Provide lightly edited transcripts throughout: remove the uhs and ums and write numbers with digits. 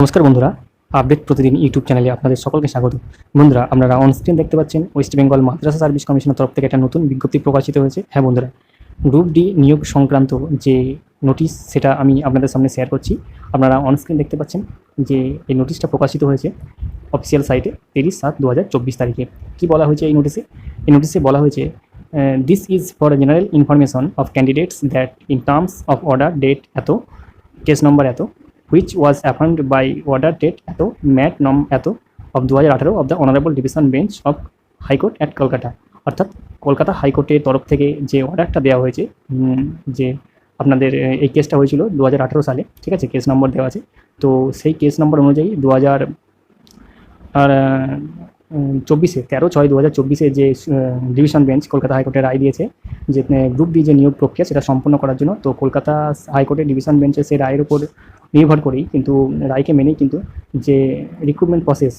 নমস্কার বন্ধুরা, আপডেট প্রতিদিন ইউটিউব চ্যানেলে আপনাদের সকলকে স্বাগত। বন্ধুরা, আপনারা অন স্ক্রিন দেখতে পাচ্ছেন ওয়েস্ট বেঙ্গল মাদ্রাসা সার্ভিস কমিশনের তরফ থেকে একটা নতুন বিজ্ঞপ্তি প্রকাশিত হয়েছে। হ্যাঁ বন্ধুরা, গ্রুপ ডি নিয়োগ সংক্রান্ত যে নোটিশ সেটা আমি আপনাদের সামনে শেয়ার করছি। আপনারা অন স্ক্রিন দেখতে পাচ্ছেন যে এই নোটিশটা প্রকাশিত হয়েছে অফিসিয়াল সাইটে 30/7/2024 তারিখে। কী বলা হয়েছে এই নোটিশে? এই নোটিশে বলা হয়েছে, this is for general information of candidates that in terms of order date এত, কেস নম্বর এত, which was affirmed by order date এত, ম্যাট নম এত of 2018 of the Honorable Division Bench of High Court at Kolkata। অর্থাৎ কলকাতা হাইকোর্টের তরফ থেকে যে অর্ডারটা দেওয়া হয়েছে, যে আপনাদের এই কেসটা হয়েছিল 2018 সালে, ঠিক আছে, কেস নম্বর দেওয়া আছে। তো সেই কেস নম্বর অনুযায়ী 2024 13/6/2024 যে ডিভিশন বেঞ্চ কলকাতা হাইকোর্টের রায় দিয়েছে যে গ্রুপ ডি যে নিয়োগ প্রক্রিয়া সেটা সম্পন্ন করার জন্য। তো কলকাতা হাইকোর্টের ডিভিশন বেঞ্চের সেই রায়ের উপর নির্ভর করেই কিন্তু, রায়কে মেনেই কিন্তু যে রিক্রুটমেন্ট প্রসেস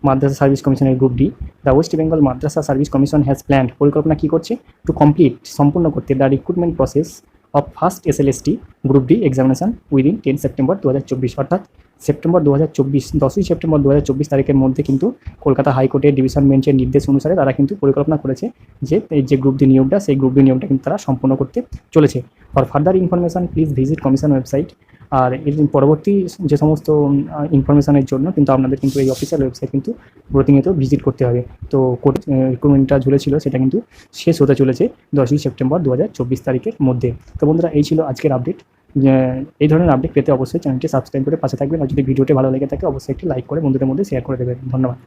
মাদ্রাসা সার্ভিস কমিশনের group D, the West Bengal Madrasa service commission has planned, পরিকল্পনা কী করছে, টু কমপ্লিট, সম্পূর্ণ করতে, the recruitment process of first SLST group D examination within 10 September 2024। অর্থাৎ সেপ্টেম্বর 2024, 10ই সেপ্টেম্বর 2024 তারিখের মধ্যে কিন্তু কলকাতা হাইকোর্টের ডিভিশন বেঞ্চের নির্দেশ অনুসারে তারা কিন্তু পরিকল্পনা করেছে যে এই যে গ্রুপ ডি নিয়োগটা, সেই গ্রুপ ডি নিয়োগটা কিন্তু তারা সম্পূর্ণ করতে চলেছে। For further information please visit commission website. আর এর পরবর্তী যে সমস্ত ইনফরমেশনের জন্য কিন্তু আপনাদের কিন্তু এই অফিসিয়াল ওয়েবসাইট কিন্তু প্রতিনিয়ত ভিজিট করতে হবে। তো কোর্ট রিক্রুটমেন্টটা ঝুলেছিল সেটা কিন্তু শেষ হতে চলেছে 10ই সেপ্টেম্বর 2024 তারিখের মধ্যে। তো বন্ধুরা, এই ছিল আজকের আপডেট। এই ধরনের আপডেট পেতে অবশ্যই চ্যানেলটি সাবস্ক্রাইব করে পাশে থাকবেন, আর যদি ভিডিওটি ভালো লেগে থাকে অবশ্যই একটি লাইক করে বন্ধুদের মধ্যে শেয়ার করে দেবেন। ধন্যবাদ।